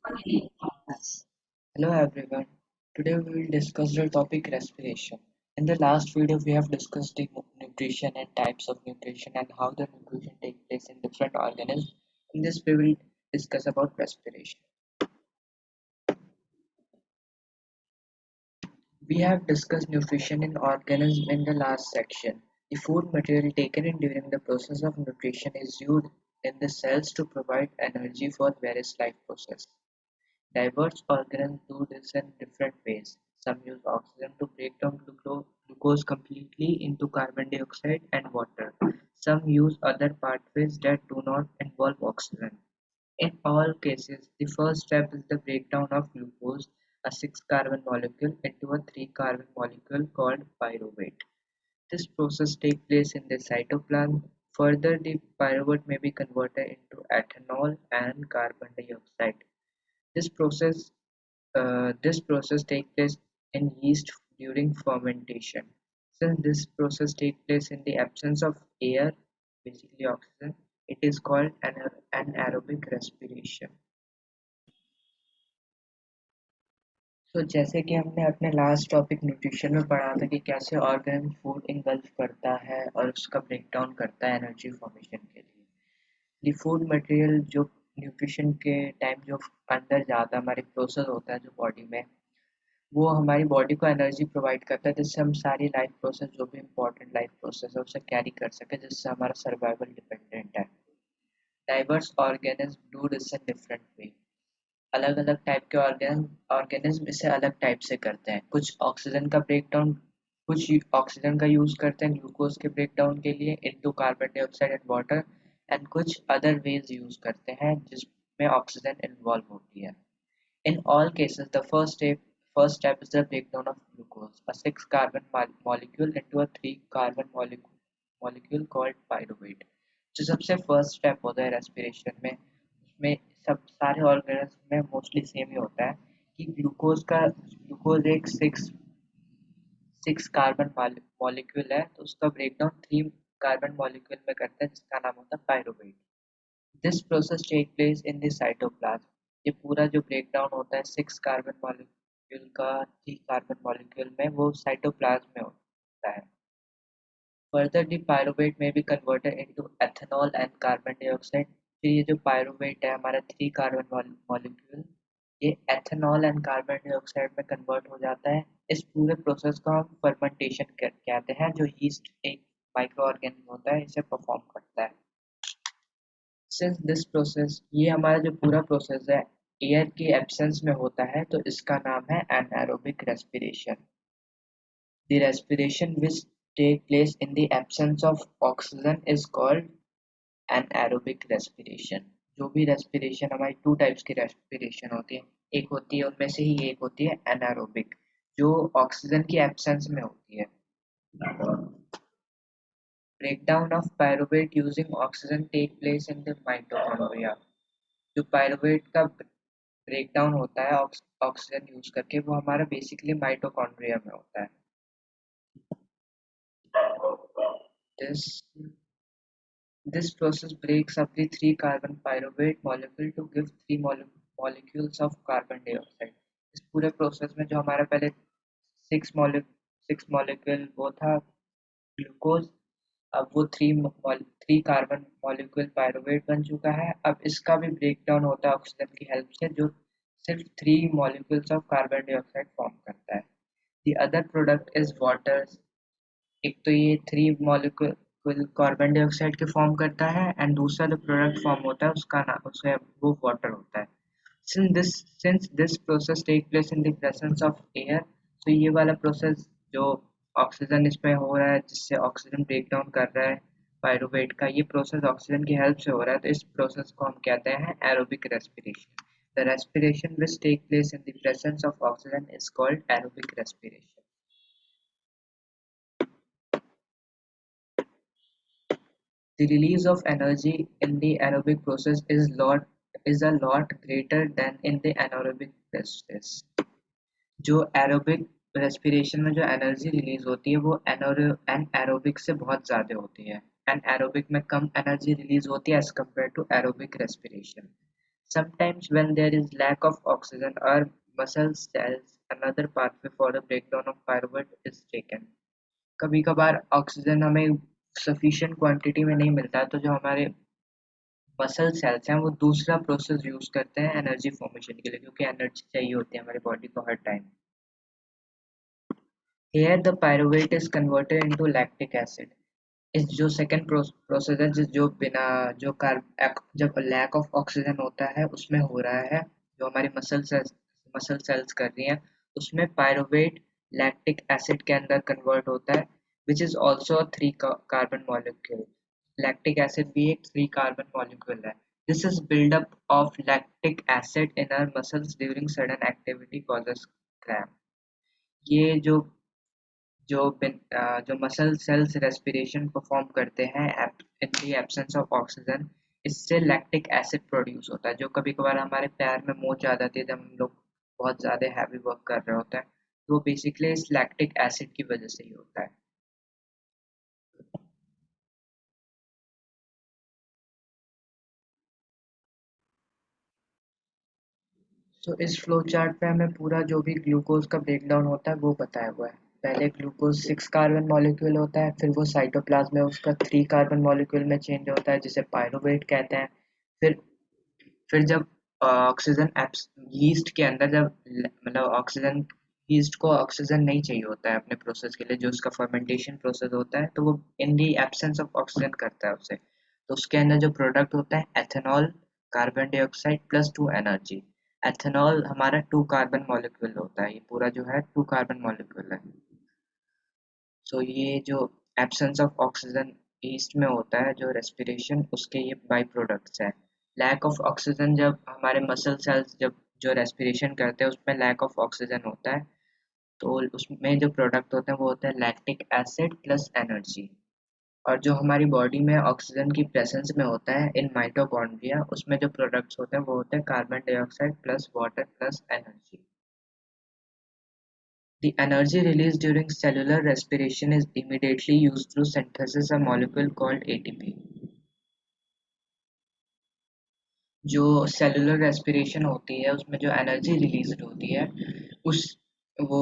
Hello everyone. Today we will discuss the topic respiration. In the last video we have discussed the nutrition and types of nutrition and how the nutrition takes place in different organisms. In this we will discuss about respiration. We have discussed nutrition in organisms in the last section. The food material taken in during the process of nutrition is used in the cells to provide energy for various life processes. Diverse organisms do this in different ways. Some use oxygen to break down glucose completely into carbon dioxide and water. Some use other pathways that do not involve oxygen. In all cases, the first step is the breakdown of glucose, a 6-carbon molecule, into a 3-carbon molecule called pyruvate. This process takes place in the cytoplasm. Further, the pyruvate may be converted into ethanol and carbon dioxide. This process this process takes place in yeast during fermentation. Since this process takes place in the absence of air, basically oxygen, it is called anaerobic respiration. तो जैसे कि हमने अपने last topic nutrition में पढ़ा था कि कैसे ऑर्गेनिक फूड इंगल्फ करता है और उसका ब्रेक डाउन करता है एनर्जी फॉर्मेशन के लिए। द फूड मटेरियल जो न्यूट्रिशन के टाइम जो अंदर जाता है हमारे प्रोसेस होता है जो बॉडी में वो हमारी बॉडी को एनर्जी प्रोवाइड करता है जिससे हम सारी लाइफ प्रोसेस जो भी इम्पोर्टेंट लाइफ प्रोसेस है उसे कैरी कर सके जिससे हमारा सर्वाइवल डिपेंडेंट है। Diverse organism do this in different way. अलग अलग टाइप के ऑर्गेनिज्म इसे अलग टाइप से करते हैं। कुछ ऑक्सीजन का ब्रेकडाउन कुछ ऑक्सीजन का यूज करते हैं ग्लूकोज के ब्रेकडाउन के लिए into carbon dioxide and water and कुछ अदर वेज यूज करते हैं जिसमें ऑक्सीजन इन्वॉल्व होती है। In all cases, the first step is the breakdown of glucose, a 6-carbon molecule into a 3-carbon molecule called pyruvate. जो सबसे first step होता है रेस्पिरेशन में उसमें सब सारे ऑर्गेनिज्म में मोस्टली सेम ही होता है कि ग्लूकोज एक सिक्स कार्बन मॉलिक्यूल है तो उसका ब्रेकडाउन 3 कार्बन मॉलिक्यूल में करता है जिसका नाम होता है pyruvate. This process take place in the cytoplasm. ये पूरा जो ब्रेकडाउन होता है 6 कार्बन मॉलिक्यूल का 3 कार्बन मॉलिक्यूल में वो साइटोप्लाज्म में होता है। फर्दर द पायरुवेट में be converted into ethanol and carbon dioxide. फिर ये जो पायरुवेट है हमारा 3 कार्बन मॉलिक्यूल ये एथेनॉल एंड कार्बन डाइऑक्साइड में कन्वर्ट हो जाता है। इस पूरे प्रोसेस को हम फर्मेंटेशन कहते हैं जो यीस्ट एक माइक्रो ऑर्गेनिज्म होता है इसे परफॉर्म करता है। सिंस दिस प्रोसेस ये हमारा जो पूरा प्रोसेस है एयर के एब्सेंस में होता है तो इसका नाम है anaerobic respiration. The respiration which take place in the absence of oxygen is called anaerobic respiration. जो भी रेस्पिरेशन हमारी 2 टाइप्स की रेस्पिरेशन होती है एक होती है उनमें से ही एक होती है एनारोबिक जो ऑक्सीजन की एब्सेंस में होती है। Breakdown of pyruvate using oxygen take place in the mitochondria. जो पायरुवेट का ब्रेकडाउन होता है ऑक्सीजन यूज करके वो हमारा बेसिकली माइटोकॉन्ड्रिया में होता है। This this process breaks up the 3-carbon pyruvate molecule to give 3 molecules of carbon dioxide। इस पूरे प्रोसेस में जो हमारा पहले सिक्स मॉलिक्यूल वो था ग्लूकोज अब वो 3 कार्बन मॉलिक्यूल पायरुवेट बन चुका है। अब इसका भी ब्रेकडाउन होता है ऑक्सीजन की हेल्प से जो सिर्फ 3 molecules of carbon dioxide form करता है। The other product is water. एक तो ये 3 मॉलिक्यूल कार्बन डाइऑक्साइड के फॉर्म करता है एंड दूसरा जो प्रोडक्ट फॉर्म होता है उसका नाम उसे वो वाटर होता है। Since this process take place in the presence of air तो ये वाला प्रोसेस जो ऑक्सीजन इसमें हो रहा है जिससे ऑक्सीजन ब्रेक डाउन कर रहा है पायरुवेट का ये प्रोसेस ऑक्सीजन की हेल्प से हो रहा है तो इस प्रोसेस को हम कहते हैं aerobic respiration. The respiration which take place in the presence of oxygen is called aerobic respiration. The release of energy in the aerobic process is a lot greater than in the anaerobic process। जो aerobic respiration में जो energy release होती है वो anaerobic से बहुत ज़्यादा होती है। एंड एरोबिक में कम एनर्जी रिलीज होती है as compare to aerobic respiration. Sometimes when there is lack of oxygen, our muscle cells another pathway for the breakdown of pyruvate is taken. कभी कभार ऑक्सीजन हमें सफिशिएंट क्वांटिटी में नहीं मिलता है, तो जो हमारे मसल सेल्स हैं वो दूसरा प्रोसेस यूज करते हैं एनर्जी फॉर्मेशन के लिए, क्योंकि एनर्जी चाहिए होती है हमारी बॉडी को हर time. Here the pyruvate is converted into lactic acid। इस जो सेकंड प्रोसेस है जो बिना जो कार्ब जब लैक ऑफ ऑक्सीजन होता है उसमें हो रहा है, जो हमारी मसल सेल्स कर रही हैं, उसमें पायरुवेट लैक्टिक एसिड के अंदर कन्वर्ट होता है, which is also three carbon molecule. Lactic acid भी एक थ्री कार्बन मॉलिक्यूल है। This is buildup of lactic acid in our muscles during sudden activity causes cramp. ये जो मसल सेल्स रेस्पिरेशन परफॉर्म करते हैं in the absence of oxygen, इससे lactic acid produce होता है, जो कभी कभार हमारे पैर में मोच आ जाती है जब हम लोग बहुत ज़्यादा हैवी वर्क कर रहे होते हैं, तो बेसिकली इस लैक्टिक एसिड की वजह से ही होता है। तो इस फ्लो चार्ट पे हमें पूरा जो भी ग्लूकोज का ब्रेकडाउन होता है वो बताया हुआ है। पहले ग्लूकोज 6 कार्बन मॉलिक्यूल होता है, फिर वो साइटोप्लाज्म में उसका 3 कार्बन मॉलिक्यूल में चेंज होता है जिसे पायरुवेट कहते हैं। फिर फिर जब ऑक्सीजन यीस्ट के अंदर जब मतलब ऑक्सीजन यीस्ट को ऑक्सीजन नहीं चाहिए होता है अपने प्रोसेस के लिए, जो उसका फर्मेंटेशन प्रोसेस होता है, तो वो इन दी एब्सेंस ऑफ ऑक्सीजन करता है उसे। तो उसके अंदर जो प्रोडक्ट होता है ethanol, carbon dioxide plus 2 energy. Ethanol हमारा 2 कार्बन मॉलिक्यूल होता है, ये पूरा जो है 2 कार्बन मॉलिक्यूल है। सो ये जो एब्सेंस ऑफ ऑक्सीजन ईस्ट में होता है जो रेस्पिरेशन, उसके ये बाई प्रोडक्ट्स हैं। लैक ऑफ ऑक्सीजन जब हमारे मसल सेल्स जब जो रेस्पिरेशन करते हैं उसमें लैक ऑफ ऑक्सीजन होता है, तो उसमें जो प्रोडक्ट होते हैं वो होता है लैक्टिक एसिड प्लस एनर्जी। और जो हमारी बॉडी में ऑक्सीजन की प्रेजेंस में होता है इन माइटोकॉन्ड्रिया, उसमें जो प्रोडक्ट्स होते हैं वो होते हैं carbon dioxide plus water plus energy. The energy released during cellular respiration is immediately used to synthesize a molecule called ATP। जो सेलुलर रेस्पिरेशन होती है उसमें जो एनर्जी रिलीज होती है उस वो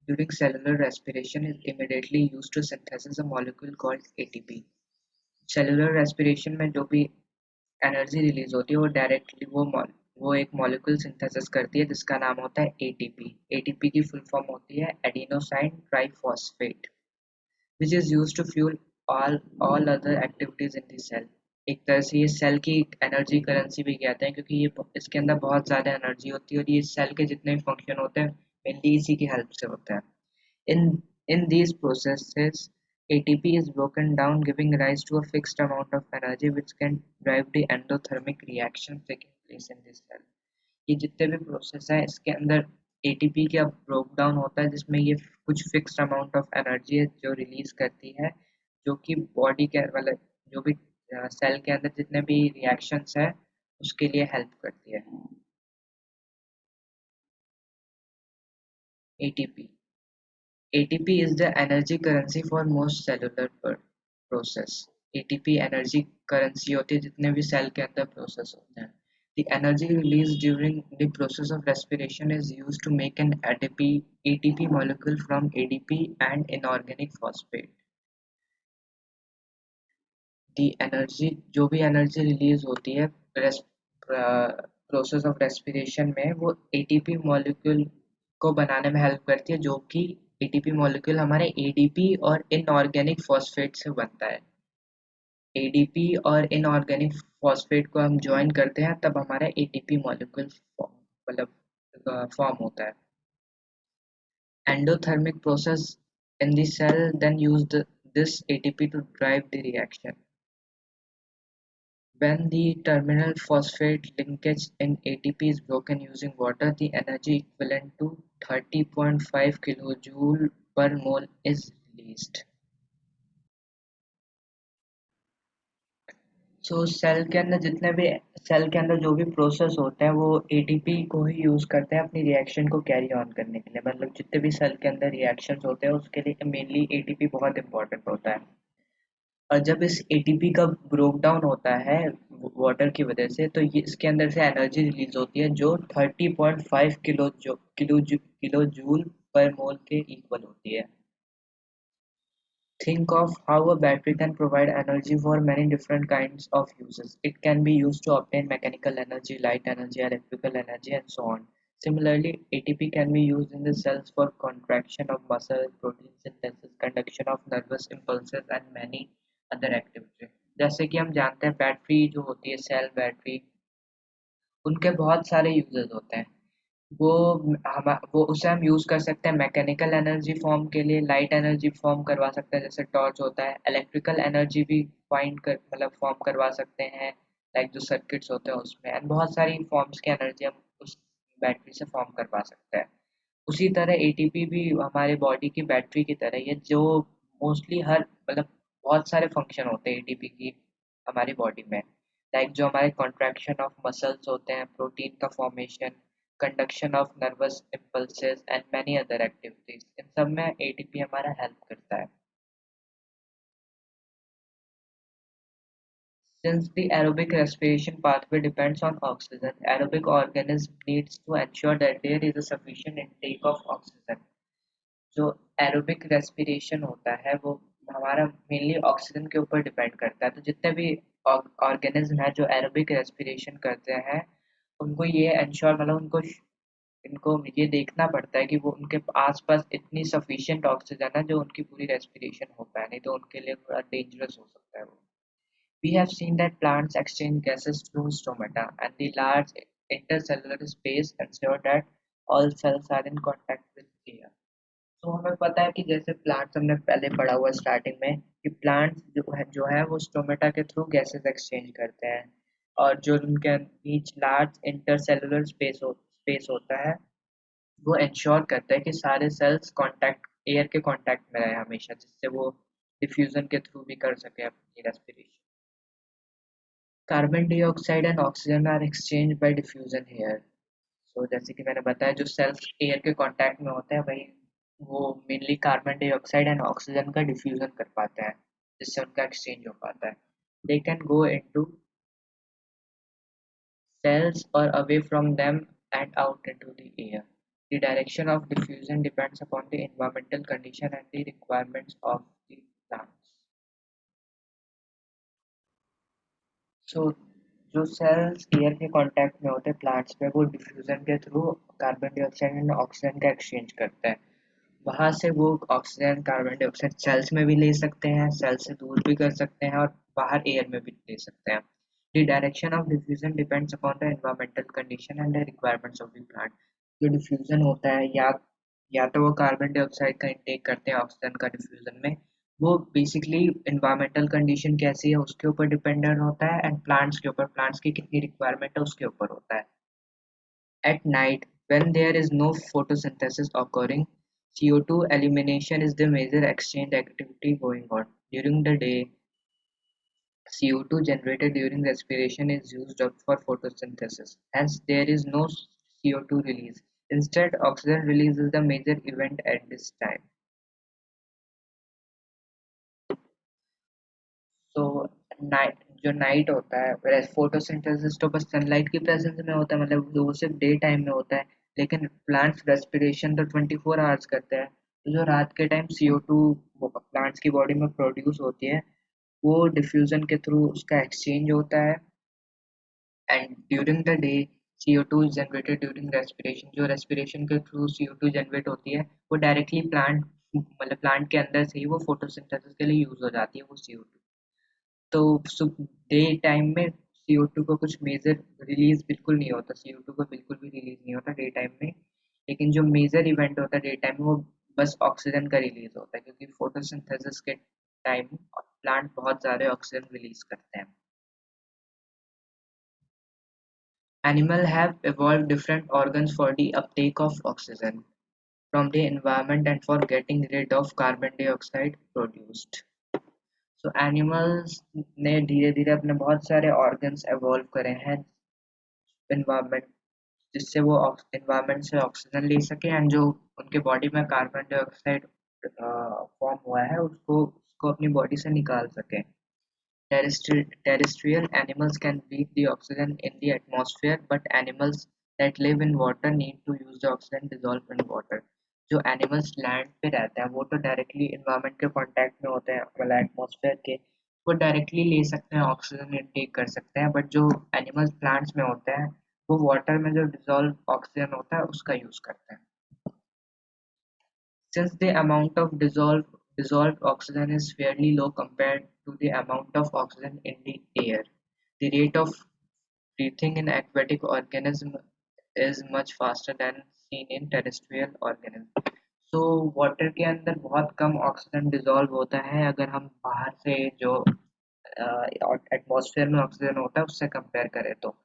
during cellular respiration is immediately used to synthesize a molecule called ATP। Cellular respiration में जो भी एनर्जी रिलीज होती है वो डायरेक्टली वो एक मॉलिक्यूल सिंथेसिस करती है जिसका नाम होता है एटीपी। एटीपी की फुल फॉर्म होती है adenosine triphosphate, which is used to fuel all other activities in the cell। एक तरह से ये सेल की एनर्जी करेंसी भी कहते हैं, क्योंकि ये इसके अंदर बहुत ज़्यादा एनर्जी होती है और ये सेल के जितने भी फंक्शन होते हैं मेनली इसी की हेल्प से होता है। In in these processes, ATP is broken down, giving rise to a fixed amount of energy which can drive the endothermic reaction taking place in the cell। ये जितने भी प्रोसेस है इसके अंदर एटीपी का ब्रोक डाउन होता है, जिसमें ये कुछ फिक्स्ड अमाउंट ऑफ एनर्जी है जो रिलीज करती है, जो कि बॉडी के मतलब जो भी सेल के अंदर जितने भी रिएक्शंस है उसके लिए हेल्प करती है। ATP ATP is the energy currency for most cellular process। ATP energy currency होती है जितने भी सेल के अंदर प्रोसेस होते हैं। The energy released during the process of respiration is used to make an ATP molecule from ADP and inorganic phosphate। The energy जो भी एनर्जी रिलीज होती है प्रोसेस ऑफ रेस्पिरेशन में, वो एटीपी मॉलिक्यूल को बनाने में हेल्प करती है, जो कि एटीपी मॉलिक्यूल हमारे एडीपी और इनऑर्गेनिक फॉस्फेट से बनता है। एडीपी और इनऑर्गेनिक फॉस्फेट को हम ज्वाइन करते हैं तब हमारा एटीपी मॉलिक्यूल मतलब फॉर्म होता है। Endothermic process in the cell then use this ATP to drive the reaction। When the terminal phosphate linkage in ATP is broken using water, the energy equivalent to 30.5 kilojoule per mole is released। Cell के अंदर cell के अंदर जो भी process होते हैं वो ATP को ही यूज करते हैं अपनी रिएक्शन को कैरी ऑन करने के लिए। मतलब जितने भी सेल के अंदर रिएक्शंस होते हैं उसके लिए मेनली एटीपी बहुत इंपॉर्टेंट होता है। और जब इस एटीपी का ब्रोक डाउन होता है वाटर की वजह से, तो ये इसके अंदर से एनर्जी रिलीज होती है जो 30.5 किलो जूल पर मोल के इक्वल होती है। Think of how a battery can provide energy for many different kinds of uses. It can be used to obtain mechanical energy, light energy, electrical energy, and so on. Similarly, ATP can be used in the cells for contraction of muscle, protein synthesis, conduction of nervous impulses, and many other activities. जैसे कि हम जानते हैं battery जो होती है cell battery, उनके बहुत सारे यूजेस होते हैं। वो वो उसे हम यूज़ कर सकते हैं मैकेनिकल एनर्जी फॉर्म के लिए, लाइट एनर्जी फॉर्म करवा सकते हैं जैसे टॉर्च होता है, इलेक्ट्रिकल एनर्जी भी फाइंड कर मतलब फॉर्म करवा सकते हैं लाइक जो सर्किट्स होते हैं उसमें, एंड बहुत सारी फॉर्म्स की एनर्जी हम उस बैटरी से फॉर्म करवा सकते हैं। उसी तरह एटीपी भी हमारे बॉडी की बैटरी की तरह ही है, जो मोस्टली हर मतलब बहुत सारे फंक्शन होते हैं एटीपी की हमारी बॉडी में, लाइक जो हमारे कॉन्ट्रैक्शन ऑफ मसल्स होते हैं, प्रोटीन का formation, conduction of nervous impulses and many other activities, इन सब में एटीपी हमारा हेल्प करता है। Since the aerobic respiration pathway depends on oxygen, aerobic organism needs to ensure that there is a sufficient intake of oxygen. जो aerobic respiration होता है वो हमारा मेनली ऑक्सीजन के ऊपर डिपेंड करता है। तो जितने भी ऑर्गेनिज्म है जो एरोबिक रेस्पिरेशन करते हैं, उनको ये इंश्योर मतलब इनको ये देखना पड़ता है कि वो उनके आसपास इतनी सफिशिएंट ऑक्सीजन है जो उनकी पूरी रेस्पिरेशन हो पाए, नहीं तो उनके लिए थोड़ा डेंजरस हो सकता है वो। We have seen that plants exchange gases through stomata, and the large intercellular space ensure that all cells are in contact with air. तो हमें पता है कि जैसे प्लांट्स हमने पहले पढ़ा हुआ स्टार्टिंग में कि प्लांट्स जो है वो स्टोमेटा के थ्रू गैसेस एक्सचेंज करते हैं, और जो उनके बीच लार्ज इंटरसेलुलर स्पेस होता है वो इंश्योर करता है कि सारे सेल्स कांटेक्ट एयर के कांटेक्ट में रहे हमेशा, जिससे वो डिफ्यूजन के थ्रू भी कर सके अपनी respiration. Carbon dioxide and oxygen are exchange by diffusion here. तो जैसे कि मैंने बताया जो सेल्स एयर के कांटेक्ट में होते हैं भाई, वो mainly carbon dioxide and oxygen का डिफ्यूजन कर पाते हैं, जिससे उनका एक्सचेंज हो पाता है। They can go into cells or away from them and out into the air. The direction of diffusion depends upon the environmental condition and the requirements of the plants. So, जो sales air के contact में होते हैं plants में, वो diffusion के through carbon dioxide and oxygen का exchange करते हैं। वहां से वो ऑक्सीजन कार्बन डाइऑक्साइड सेल्स में भी ले सकते हैं, सेल से दूर भी कर सकते हैं, और बाहर एयर में भी ले सकते हैं। The direction of diffusion depends upon the environmental condition and the requirements of the plant. जो डिफ्यूजन होता है, या तो वो कार्बन डाइऑक्साइड का इंटेक करते हैं ऑक्सीजन का डिफ्यूजन में, वो बेसिकली इन्वायरमेंटल कंडीशन कैसी है उसके ऊपर डिपेंडेंट होता है, एंड प्लांट्स के ऊपर, प्लांट्स की कितनी रिक्वायरमेंट है उसके ऊपर होता है। At night, when there is no photosynthesis occurring, CO2 elimination is the major exchange activity going on. During the day, CO2 generated during respiration is used up for photosynthesis. Hence, there is no CO2 release. Instead, oxygen release is the major event at this time. So, night जो night होता है photosynthesis तो बस sunlight की presence में होता है, मतलब वो सिर्फ डे टाइम में होता है, लेकिन प्लांट्स रेस्पिरेशन तो 24 आवर्स करते हैं। तो जो रात के टाइम CO2 प्लांट्स की बॉडी में प्रोड्यूस होती है, वो डिफ्यूजन के थ्रू उसका एक्सचेंज होता है, and during the day CO2 is generated during respiration। जो respiration के थ्रू CO2 जनरेट होती है वो डायरेक्टली प्लांट मतलब प्लांट के अंदर से ही वो फोटोसिंथेसिस के लिए यूज हो जाती है वो CO2। तो डे टाइम में CO2 को कुछ मेजर रिलीज बिल्कुल नहीं होता, CO2 को बिल्कुल भी रिलीज नहीं होता डे टाइम में। लेकिन जो मेजर इवेंट होता है डे टाइम में वो बस ऑक्सीजन का रिलीज होता है, क्योंकि फोटोसिंथेसिस के टाइम प्लांट बहुत ज़्यादा ऑक्सीजन रिलीज करते हैं। Animals have evolved different organs for the uptake of oxygen from the environment and for getting rid of carbon dioxide produced. So animals ने धीरे धीरे अपने बहुत सारे organs evolve करे हैं environment, जिससे वो environment से ऑक्सीजन ले सके, एंड जो उनके बॉडी में कार्बन डाइऑक्साइड फॉर्म हुआ है उसको अपनी बॉडी से निकाल सके। Terrestrial animals can breathe the oxygen in the atmosphere, but animals that live in water need to use the oxygen dissolved in water. जो एनिमल्स लैंड पे रहते हैं वो तो डायरेक्टली इन्वायरमेंट के कांटेक्ट में होते हैं मतलब एटमॉस्फेयर के, वो डायरेक्टली ले सकते हैं ऑक्सीजन इनटेक कर सकते हैं, बट जो एनिमल्स प्लांट्स में होते हैं वो वाटर में जो डिजॉल्व ऑक्सीजन होता है उसका यूज करते हैं. Since the amount of dissolved oxygen is fairly low compared to the amount of oxygen in the air, the rate of breathing in aquatic organism is much faster than seen in terrestrial organism. So water के अंदर बहुत कम oxygen dissolve होता है अगर हम बाहर से जो एटमॉस्फेयर में ऑक्सीजन होता है उससे कंपेयर करें तो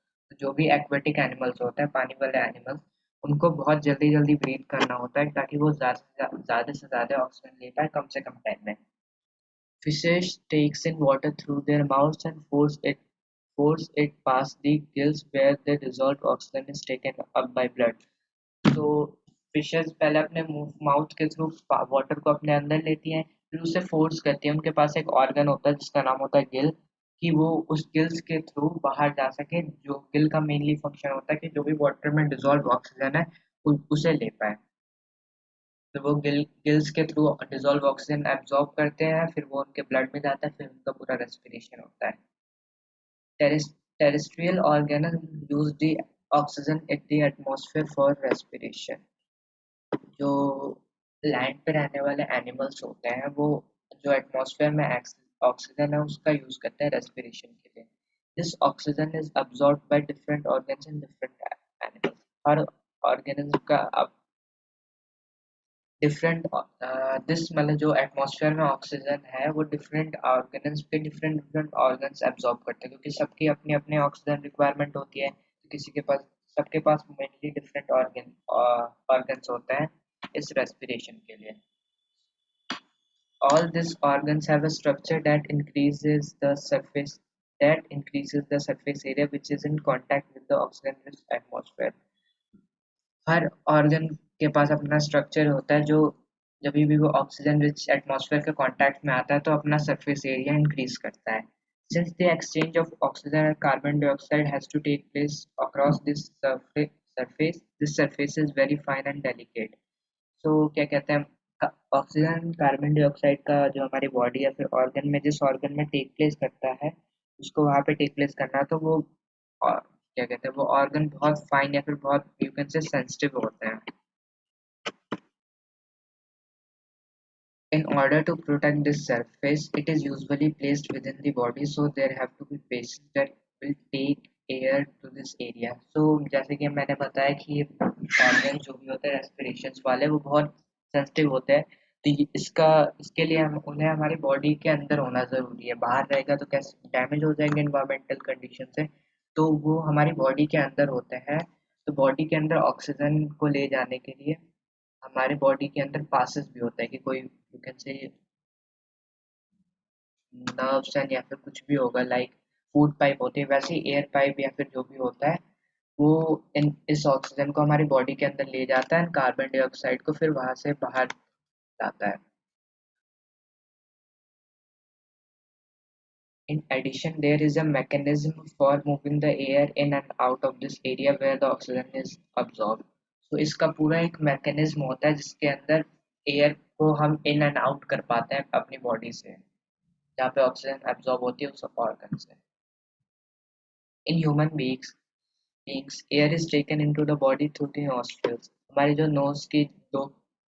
जो भी एक्वेटिक एनिमल्स होते हैं पानी वाले एनिमल्स उनको बहुत जल्दी जल्दी ब्रीथ करना होता है ताकि वो ज़्यादा से ज़्यादा ऑक्सीजन ले पाए कम से कम टाइम में. Fishes takes in water through their mouths and force it past the gills where the dissolved oxygen is taken up by blood. तो फिशेस पहले अपने माउथ के थ्रू वाटर को अपने अंदर लेती हैं, फिर उसे फोर्स करती हैं. उनके पास एक ऑर्गन होता है जिसका नाम होता है गिल, कि वो उस गिल्स के थ्रू बाहर जा सके. जो गिल का मेनली फंक्शन होता है कि जो भी वाटर में डिजॉल्व ऑक्सीजन है उसे ले पाए. तो वो गिल्स के थ्रू डिजॉल्व ऑक्सीजन एब्जॉर्ब करते हैं, फिर वो उनके ब्लड में जाता है, फिर उनका पूरा रेस्पिरेशन होता है. Terrestrial organisms use the oxygen in the atmosphere for respiration. जो लैंड पे रहने वाले एनिमल्स होते हैं वो जो एटमॉस्फेयर में ऑक्सीजन है उसका यूज करते हैं रेस्पिरेशन के लिए. This oxygen is absorbed by different organs in different animals. Her organism का डिफरेंट दिस मतलब जो एटमॉस्फेयर में ऑक्सीजन है वो डिफरेंट ऑर्गेनिज्म के डिफरेंट डिफरेंट ऑर्गन्स एब्जॉर्ब करते हैं क्योंकि सबकी अपनी अपनी ऑक्सीजन रिक्वायरमेंट होती है. तो किसी के पास सबके पास मेनली डिफरेंट ऑर्गन्स होते हैं इस रेस्पिरेशन के लिए. All these organs have a structure that increases the surface area which is in contact with the oxygen-rich atmosphere. Her organ के पास अपना स्ट्रक्चर होता है जो जब भी वो ऑक्सीजन रिच एटमॉस्फेयर के कांटेक्ट में आता है तो अपना सरफेस एरिया इंक्रीज करता है. Since the exchange of oxygen and carbon dioxide has to take place across this this surface is very fine and delicate. So क्या कहते हैं ऑक्सीजन कार्बन डाइऑक्साइड का जो हमारी बॉडी या फिर ऑर्गन में जिस ऑर्गन में टेक प्लेस करता है उसको वहाँ पे टेक प्लेस करना तो वो क्या कहते हैं वो ऑर्गन बहुत फाइन या फिर बहुत यू कैन से सेंसिटिव होते हैं. In order to protect this surface, it is usually placed within the body, so there have to be patients that will take air to this area. So जैसे कि मैंने बताया कि organ जो भी होते हैं रेस्पिरेशंस वाले वो बहुत सेंसिटिव होते हैं, तो इसके लिए हम उन्हें हमारी बॉडी के अंदर होना ज़रूरी है. बाहर रहेगा तो कैसे डैमेज हो जाएंगे इन्वायरमेंटल कंडीशन से, तो वो हमारी बॉडी के अंदर होते हैं. तो बॉडी के अंदर ऑक्सीजन को ले जाने के लिए हमारे बॉडी के अंदर पासेस भी होता है कि कोई you can say nerves and या फिर कुछ भी होगा लाइक फूड पाइप होती है वैसे एयर पाइप या फिर जो भी होता है वो इस ऑक्सीजन को हमारी बॉडी के अंदर ले जाता है, कार्बन डाइऑक्साइड को फिर वहां से बाहर लाता है. In addition, there is a mechanism for moving the air in and out of this area where the oxygen is absorbed. So इसका पूरा एक मैकेनिज्म होता है जिसके अंदर एयर को हम इन एंड आउट कर पाते हैं अपनी बॉडी से जहाँ पे ऑक्सीजन एब्जॉर्ब होती है उस ऑर्गन से. In human beings, air is taken into the body through the nostrils. हमारी जो नोज की दो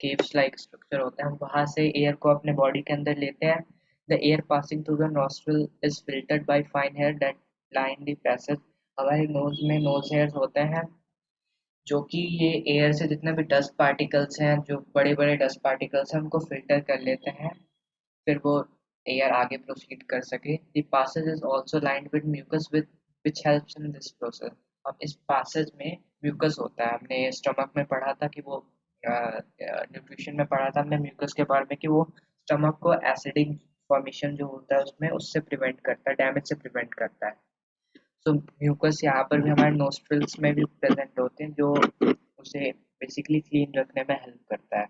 caves like structure होता है हम वहाँ से एयर को अपने बॉडी के अंदर लेते हैं. The air passing through the nostril is filtered by fine hair that line the passage. हमारे नोज में नोज हेयर्स होते हैं जो कि ये एयर से जितने भी डस्ट पार्टिकल्स हैं जो बड़े बड़े डस्ट पार्टिकल्स हैं उनको फिल्टर कर लेते हैं फिर वो एयर आगे प्रोसीड कर सके. The passage is also lined with mucus which helps in this process. अब इस passage में mucus होता है. हमने स्टमक में पढ़ा था कि वो न्यूट्रिशन में पढ़ा था हमने म्यूकस के बारे में कि वो स्टमक को एसिडिक फॉर्मेशन जो होता है उसमें उससे प्रिवेंट करता है, डैमेज से प्रिवेंट करता है. सो म्यूकस यहाँ पर भी हमारे नोस्ट्रिल्स में भी प्रेजेंट होते हैं जो उसे बेसिकली क्लीन रखने में हेल्प करता है.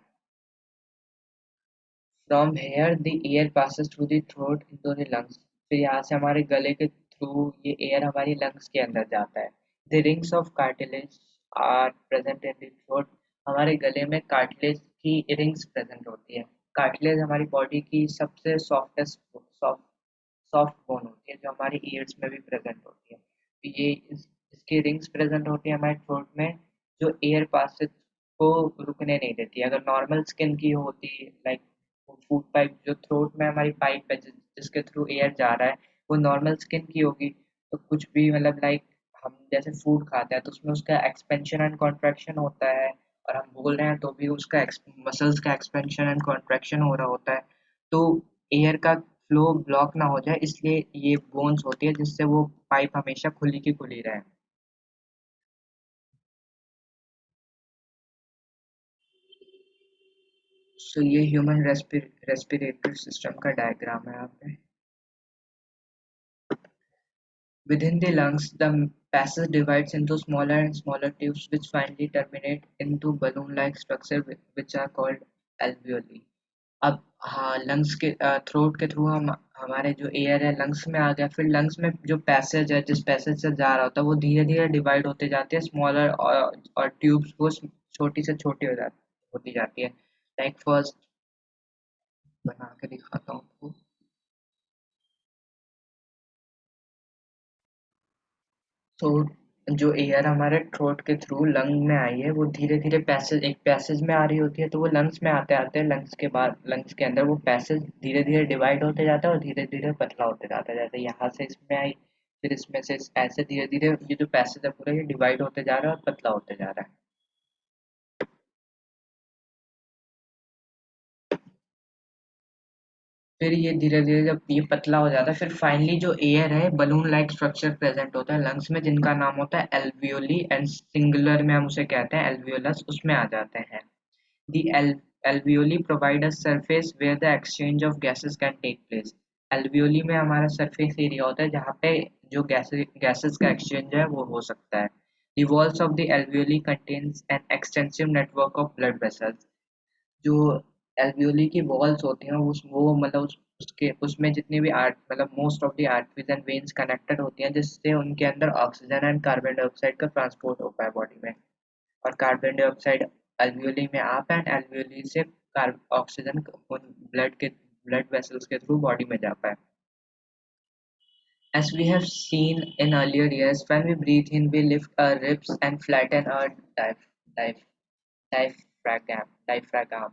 From here, the air passes through the throat into the lungs. फिर यहाँ से हमारे गले के थ्रू ये एयर हमारी लंग्स के अंदर जाता है। The rings of cartilage are present in the throat. हमारे गले में कार्टिलेज की रिंग्स प्रेजेंट होती है। कार्टिलेज हमारी बॉडी की सबसे सॉफ्ट बोन होती है जो हमारी ईयर्स में भी प्रेजेंट होती है। तो इसकी रिंग्स प्रेजेंट होती है हमारे थ्रोट में, जो एयर पासेज को रुकने नहीं देती। अगर नॉर्मल स्किन की होती, लाइक फूड पाइप, जो थ्रोट में हमारी पाइप है जिसके थ्रू एयर जा रहा है, वो नॉर्मल स्किन की होगी तो कुछ भी मतलब लाइक हम जैसे फूड खाते हैं तो उसमें उसका एक्सपेंशन एंड कॉन्ट्रैक्शन होता है, और हम बोल रहे हैं तो भी उसका मसल्स का एक्सपेंशन एंड कॉन्ट्रैक्शन हो रहा होता है। तो एयर का फ्लो ब्लॉक ना हो जाए इसलिए ये बोन्स होती है जिससे वो पाइप हमेशा खुली की खुली रहे। सो ये ह्यूमन रेस्पिरेटरी सिस्टम का डायग्राम है यहाँ पे। Within the lungs, the passage divides into smaller and smaller tubes which finally terminate into balloon-like structure which are called alveoli. अब हाँ, लंग्स के थ्रोट के थ्रू हम हमारे जो एयर है लंग्स में आ गया, फिर लंग्स में जो पैसेज है जिस पैसेज से जा रहा होता है वो धीरे धीरे डिवाइड होते जाते हैं, स्मॉलर और ट्यूब्स वो छोटी से छोटी होती जाती है। लाइक फर्स्ट बना के दिखाता हूँ आपको। तो जो एयर हमारे थ्रोट के थ्रू लंग में आई है वो धीरे धीरे एक पैसेज में आ रही होती है, तो वो लंग्स में आते आते लंग्स के बाद लंग्स के अंदर वो पैसेज धीरे धीरे डिवाइड होते जाता है और धीरे धीरे पतला होते जाता है। जैसे यहाँ से इसमें आई, फिर इसमें से ऐसे धीरे धीरे ये जो पैसेज है पूरा ये डिवाइड होते जा रहा है और पतला होते जा रहा है। फिर ये धीरे धीरे जब ये पतला हो जाता है फिर फाइनली जो एयर है बलून लाइक स्ट्रक्चर प्रेजेंट होता है लंग्स में जिनका नाम होता है एल्वियोली, एंड सिंगुलर में हम उसे कहते हैं एल्वियोलस, उसमें आ जाते हैं। The alveoli provide a surface where the exchange of gases can take place. Alveoli में हमारा surface area होता है जहाँ पे जो gases का exchange है वो हो सकता है। The walls of the alveoli contains an extensive network of blood vessels. जो alveoli की walls होती हैं वो मतलब उसके उसमें जितनी भी आर्ट मतलब most of the arteries and veins connected होती हैं जिससे उनके अंदर ऑक्सीजन एंड कार्बन डाइऑक्साइड का ट्रांसपोर्ट हो पाए बॉडी में। और कार्बन डाइऑक्साइड एल्वियोली में आप एंड एल्वियोली से ऑक्सीजन ब्लड वेसल्स के थ्रू बॉडी में जा पाए। As we have seen in earlier years, when we breathe in, we lift our ribs and flatten our diaph- diaphragm.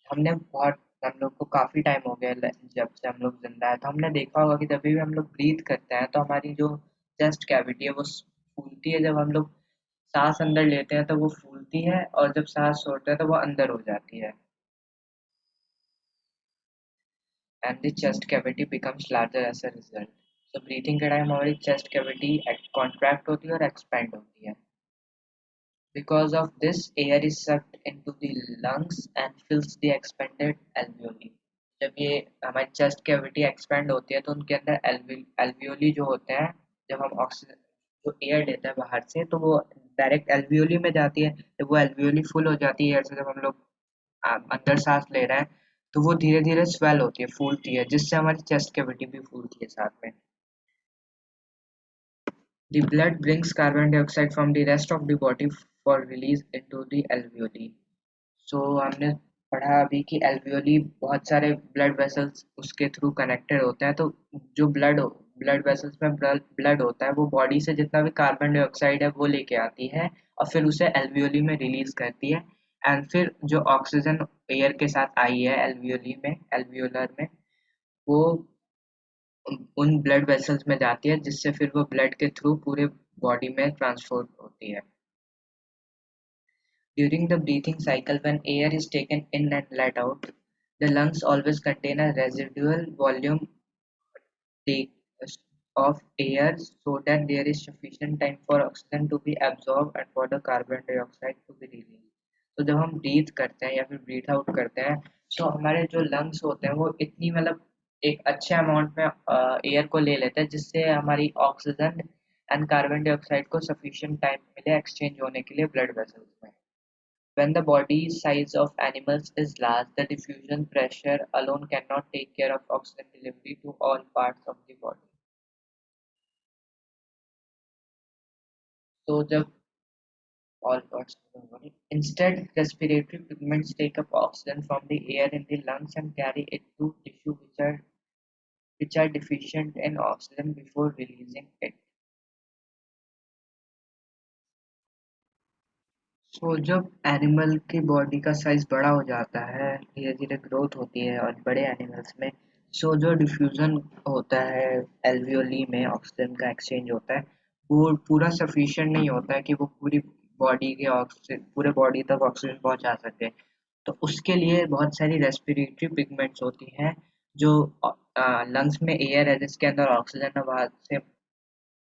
हमने बहुत हम लोग को काफी टाइम हो गया जब से हम लोग जिंदा है, तो हमने देखा होगा कि जब भी हम लोग ब्रीथ करते हैं तो हमारी जो चेस्ट कैविटी है वो फूलती है। जब हम लोग सांस अंदर लेते हैं तो वो फूलती है, और जब सांस छोड़ते हैं तो वो अंदर हो जाती है। And the chest cavity becomes larger as a result. तो ब्रीथिंग के टाइम हमारी चेस्ट कैविटी कॉन्ट्रैक्ट होती है और एक्सपेंड होती है। Because of this, air is sucked into the lungs and fills the expanded alveoli. जब ये हमारी चेस्ट कैविटी एक्सपेंड होती है तो उनके अंदर एल्वियोली जो होते हैं, जब हम ऑक्सीजन जो एयर लेते हैं बाहर से तो वो डायरेक्ट एल्वियोली में जाती है। जब वो एल्वियोली फुल हो जाती है एयर से, जब हम लोग अंदर सांस ले रहे हैं तो वो धीरे धीरे स्वेल होती है, फूलती है, जिससे हमारी चेस्ट कैविटी भी फूलती है साथ में। The blood brings carbon dioxide from the rest of the body for release into the alveoli. सो हमने पढ़ा अभी कि एल्वियोली बहुत सारे ब्लड वेसल्स उसके थ्रू कनेक्टेड होते हैं। तो जो ब्लड वेसल्स में ब्लड होता है वो बॉडी से जितना भी कार्बन डाइऑक्साइड है वो लेके आती है और फिर उसे एल्वियोली में रिलीज करती है। एंड फिर जो ऑक्सीजन एयर के साथ आई है एल्वियोली में एल्वियोलर में, वो उन ब्लड वेसल्स में जाती है जिससे फिर वो ब्लड के थ्रू पूरे बॉडी में ट्रांसफर होती है। During the breathing cycle, when air is taken in and let out, the lungs always contain a residual volume take, of air so that there is sufficient time for oxygen to be absorbed and for the carbon dioxide to be released. तो जब हम breathe करते हैं या फिर breathe out करते हैं तो हमारे जो लंग्स होते हैं वो इतनी मतलब एक अच्छे अमाउंट में एयर को ले लेते हैं जिससे हमारी ऑक्सीजन एंड कार्बन डाइऑक्साइड को सफिशिएंट टाइम मिले एक्सचेंज होने के लिए ब्लड वेसल्स में। When the body size of animals is large, the diffusion pressure alone cannot take care of oxygen delivery to all parts of the body. So the all parts of the body. Instead, respiratory pigments take up oxygen from the air in the lungs and carry it to tissue which are deficient in oxygen before releasing it. सो जब animal की body का size बड़ा हो जाता है, धीरे धीरे growth होती है और बड़े एनिमल्स में जो डिफ्यूजन होता है एल्वियोली में ऑक्सीजन का एक्सचेंज होता है, वो पूरा सफिशिएंट नहीं होता है कि वो पूरी बॉडी के ऑक्सीजन पूरे बॉडी तक ऑक्सीजन पहुंचा सके। तो उसके लिए बहुत सारी रेस्पिरेटरी पिगमेंट्स होती हैं जो लंग्स में एयर है जिसके अंदर ऑक्सीजन है वहां से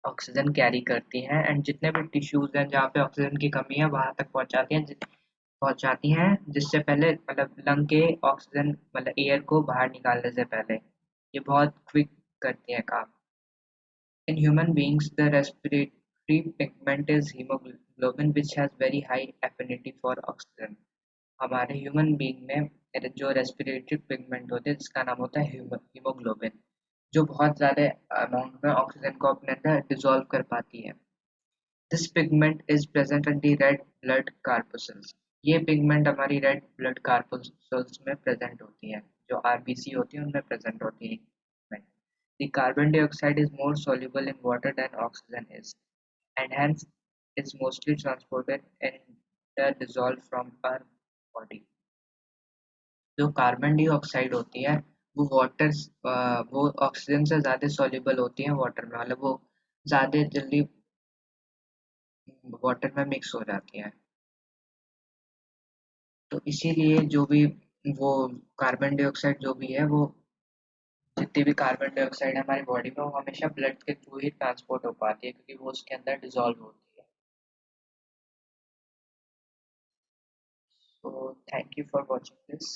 ऑक्सीजन कैरी करती हैं एंड जितने भी टिश्यूज हैं जहाँ पे ऑक्सीजन की कमी है वहां तक पहुंचाती हैं जिससे पहले मतलब लंग के ऑक्सीजन मतलब एयर को बाहर निकालने से पहले ये बहुत क्विक करती है काम। In human beings the respiratory pigment is haemoglobin which has very high affinity for oxygen. हमारे ह्यूमन बीइंग में जो रेस्पिरेटरी पिगमेंट होते हैं जिसका नाम होता है हीमोग्लोबिन, जो बहुत ज़्यादा अमाउंट में ऑक्सीजन को अपने अंदर डिसॉल्व कर पाती है। This pigment is present at the red blood corpuscles. ये पिगमेंट हमारी रेड ब्लड कार्पसूल्स में प्रेजेंट होती है, जो आरबीसी होती है उनमें प्रेजेंट होती है। The carbon dioxide is more soluble in water than oxygen is, and hence is mostly transported and dissolved from our body. जो कार्बन डाइऑक्साइड होती है वो वो ऑक्सीजन से ज़्यादा soluble होती है वाटर में, मतलब वो ज़्यादा जल्दी वाटर में मिक्स हो जाती है। तो इसीलिए जो भी वो कार्बन डाइऑक्साइड जो भी है वो जितनी भी कार्बन डाइऑक्साइड है हमारी बॉडी में वो हमेशा ब्लड के थ्रू ही ट्रांसपोर्ट हो पाती है क्योंकि वो उसके अंदर डिजॉल्व होती है। So thank you for watching this.